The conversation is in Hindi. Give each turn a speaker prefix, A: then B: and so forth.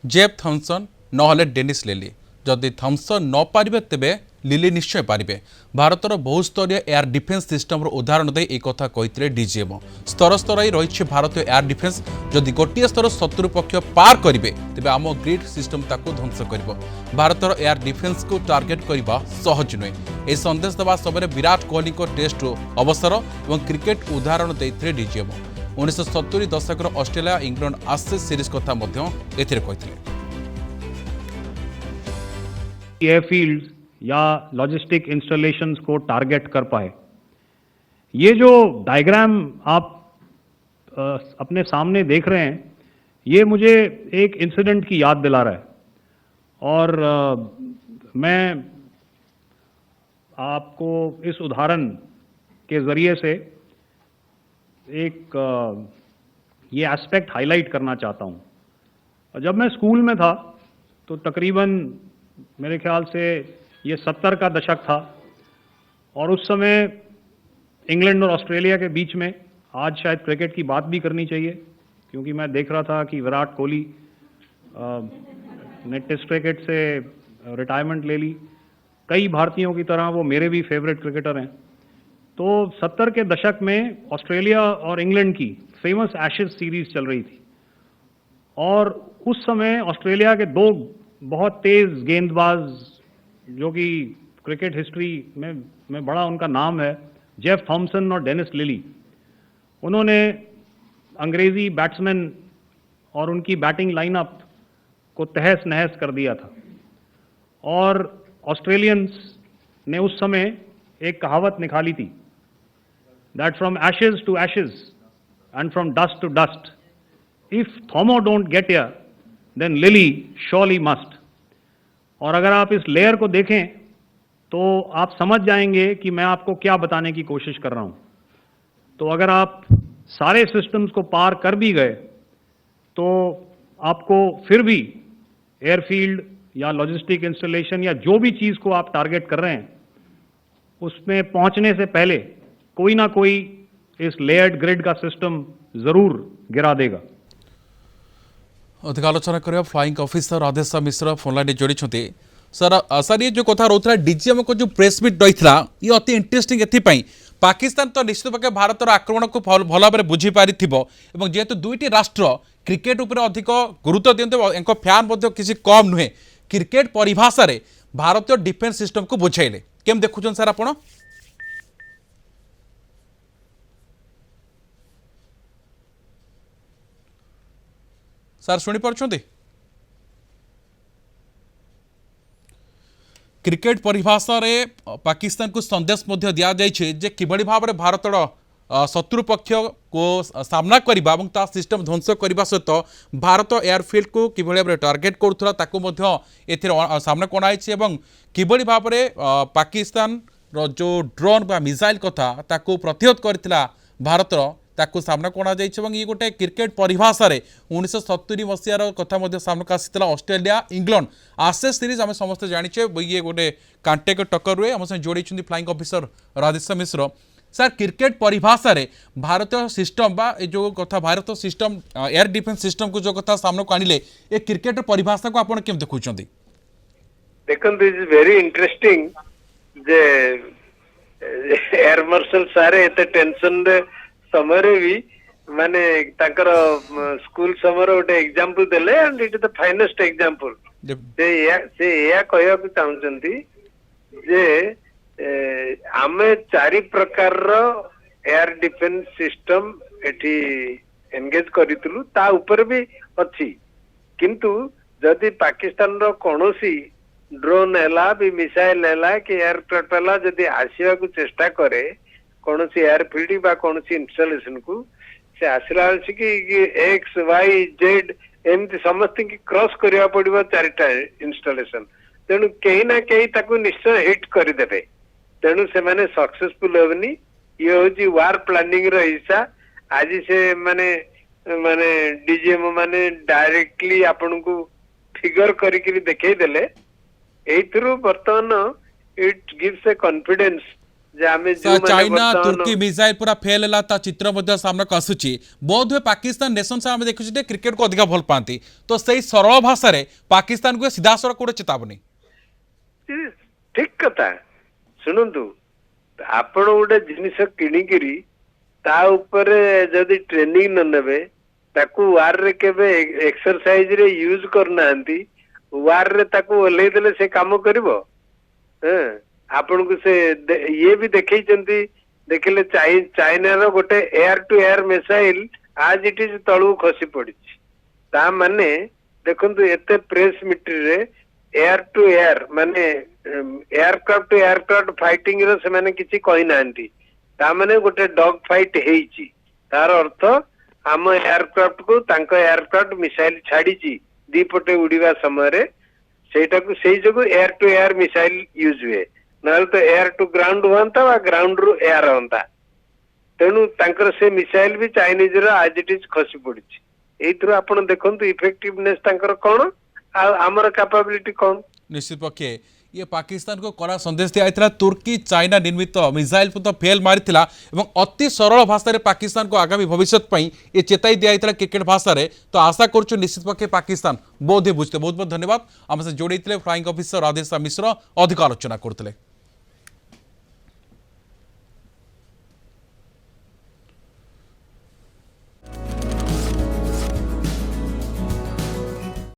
A: जेफ थॉमसन नहले डेनिस लिली जदि थॉमसन न पारिबे तेबे लिली निश्चय पारिबे। भारतर बहुस्तरीय एयर डिफेन्स सिस्टम उदाहरण दे एक कथा कही डीजीएम स्तर स्तर रही भारतीय एयर डिफेन्स जदि गोटे स्तर शत्रु पक्ष पार करेंगे तेबे आम ग्रिड सिस्टम ताकू ध्वंस कर भारतर एयर डिफेन्स को टार्गेट करने सहज नुहे। यह संदेश देवा समय विराट कोहली टेस्ट अवसर और क्रिकेट उदाहरण देते डीजीएम 1970 दशक ऑस्ट्रेलिया इंग्लैंड आशेज सीरीज कथा कही
B: एयरफील्ड या लॉजिस्टिक इंस्टॉलेशंस को टारगेट कर पाए। ये जो डायग्राम आप अपने सामने देख रहे हैं, ये मुझे एक इंसिडेंट की याद दिला रहा है और मैं आपको इस उदाहरण के ज़रिए से एक ये एस्पेक्ट हाईलाइट करना चाहता हूँ। जब मैं स्कूल में था तो तकरीबन मेरे ख्याल से ये 70 का दशक था और उस समय इंग्लैंड और ऑस्ट्रेलिया के बीच में आज शायद क्रिकेट की बात भी करनी चाहिए, क्योंकि मैं देख रहा था कि विराट कोहली ने टेस्ट क्रिकेट से रिटायरमेंट ले ली। कई भारतीयों की तरह वो मेरे भी फेवरेट क्रिकेटर हैं। तो 70 के दशक में ऑस्ट्रेलिया और इंग्लैंड की फेमस एशेज सीरीज चल रही थी और उस समय ऑस्ट्रेलिया के दो बहुत तेज गेंदबाज जो कि क्रिकेट हिस्ट्री में बड़ा उनका नाम है, जेफ थॉमसन और डेनिस लिली, उन्होंने अंग्रेजी बैट्समैन और उनकी बैटिंग लाइनअप को तहस नहस कर दिया था। और ऑस्ट्रेलियंस ने उस समय एक कहावत निकाली थी, that from ashes to ashes and from dust to dust, if Thommo don't get here then Lillee surely must. और अगर आप इस लेयर को देखें तो आप समझ जाएंगे कि मैं आपको क्या बताने की कोशिश कर रहा हूं। तो अगर आप सारे सिस्टम्स को पार कर भी गए तो आपको फिर भी एयरफील्ड या लॉजिस्टिक इंस्टॉलेशन या जो भी चीज़ को आप टारगेट कर रहे हैं उसमें पहुंचने से पहले कोई ना कोई इस लेयर्ड ग्रिड का सिस्टम जरूर गिरा देगा।
A: अधिक आलोचना करिया फ्लाइंग ऑफिसर राधेश्याम मिश्र फोन लाइन जोड़ी सर। सर ये जो कथा रोता डीजीएम को जो प्रेस मीट रही ये अति इंटरेस्टिंग एपाई पाकिस्तान तो निश्चित भाव भारतर आक्रमण को भल भाव में बुझीपारी जेहेतु दुईटी राष्ट्र क्रिकेट उपर अधिक गुरुत्व दिखते फैन किसी कम नुहे क्रिकेट परिभाषा रे भारतीय डिफेन्स सिस्टम को बुझाइले केम देखुन सर आप सर शुणी पार्छन्ति क्रिकेट परिभाषा रे पाकिस्तान को संदेश मध्य दिया जाइछे जे किभली भाव में भारतर शत्रु पक्ष को सामना करबा एवं ता सिस्टम ध्वंस करबा सहित भारत एयरफील्ड को किभली भाव में टार्गेट करुथला ताको मध्य एथिर सामना कोणाइछे एवं किभली भाव में पाकिस्तान रो जो ड्रोन बा मिसाइल कथा ताको प्रतिहत करथिला भारतर ताकू सामना कोणा जाइए। ये गोटे क्रिकेट परिभाषा रे 1970 मसीहार कथा मध्य सामना आसाला ऑस्ट्रेलिया इंग्लैंड आशेज सीरीज आम समस्त जाचे ये गोटे कांटेक टक्कर हुए आम जोड़ी फ्लाइंग ऑफिसर राधेश्याम मिश्र। सर क्रिकेट परिभाषा रे भारतीय सिस्टम बा जो कथा Bharat system air defence system को जो कथा सामना को आनिले ये क्रिकेट परिभाषा को आप देखुं
C: देखो this is very interesting J air marshal सारे एते टेंशन रे समय भी माने ताकर स्कूल समय गोटे एग्जांपल देले and it is the finest example से या कहया को चाहउचंती जे आमे चारि प्रकार रो एयर डिफेन्स सिस्टम एठी एंगेज करितलु ता ऊपर भी अछि, किंतु जदि पाकिस्तान रो कोनोसी ड्रोन हैला भी मिसाइल हैला कि एयरक्राफ्ट हैला जदि आसीबा को चेष्टा करे कौन सी एयरफील्ड बा कौन सी इंस्टॉलेशन को से आसला कि एक्स वाई जेड एमती समस्त की क्रॉस करिया पड़िबो चारिटा इंस्टॉलेशन, तेणु कहीं ना कहीं ताको निश्चय हिट करदेबे, तेणु से माने सक्सेसफुल होबनी। ये होची वार प्लानिंग रो हिस्सा। आज से माने माने डीजीएम माने डायरेक्टली आपन को फिगर करिकरी देखै देले एथरु बर्तमान इट गिव्स ए कॉन्फिडेंस जे आमे
A: सर, चाइना तुर्की मिसाइल पूरा फेल है ता चित्र मध्य सामना को आसुची बोध हुए पाकिस्तान नेशन से आम देखुचे जे क्रिकेट को अधिक भल पाती तो सही सरल भाषा रे पाकिस्तान को सीधा सड़क गोटे चेतावनी
C: ठीक कथा शुणु आपण गोटे जिनिस किणिकी ता ऊपर जदि ट्रेनिंग न नेबे ताकू वार रे केबे एक्सरसाइज रे यूज करना वार रे ताकू ओल्लै देले से काम करिवो आपण को से ये भी देखैचंती देखिले चाइना रो गोटे एयर टू एयर मिसाइल आज इट इज तळु खसी पड़ी ता माने देखंतु एते प्रेस मीटर रे एयर टू एयर माने एयरक्राफ्ट टू एयरक्राफ्ट फाइटिंग रो से माने किछि कहि नांती ता माने गोटे डॉग फाइट हेइची तार अर्थ आम एयरक्राफ्ट को तांको एयरक्राफ्ट मिसाइल छाड़ी दीपटे उड़ीवा समय रे सेटा को सेई जगो air to air missile use हुए ना तो एयर टू ग्राउंड होता वा ग्राउंड रु एयर होता तेणु तांकर से मिसाइल भी चाइनीज रो आज इट इज खसी पड़ी एथरो आपण देखंतु इफेक्टिवनेस तांकर कोन आ हमर कैपेबिलिटी कोन
A: निश्चित पक्षे ये पाकिस्तान को कड़ा संदेश दिया तुर्की चाइना निर्मित मिसाइल को तो फेल मारिथिला एवं अति सरल भाषा रे पाकिस्तान को आगामी भविष्य ये चेताई दिया क्रिकेट भाषा रे तो आशा करूँ निश्चित पक्षे पाकिस्तान बोधे बुझते बहुत बहुत धन्यवाद आम से जोड़े फ्लाइंग ऑफिसर राधेश्याम मिश्र अधिक आलोचना करते।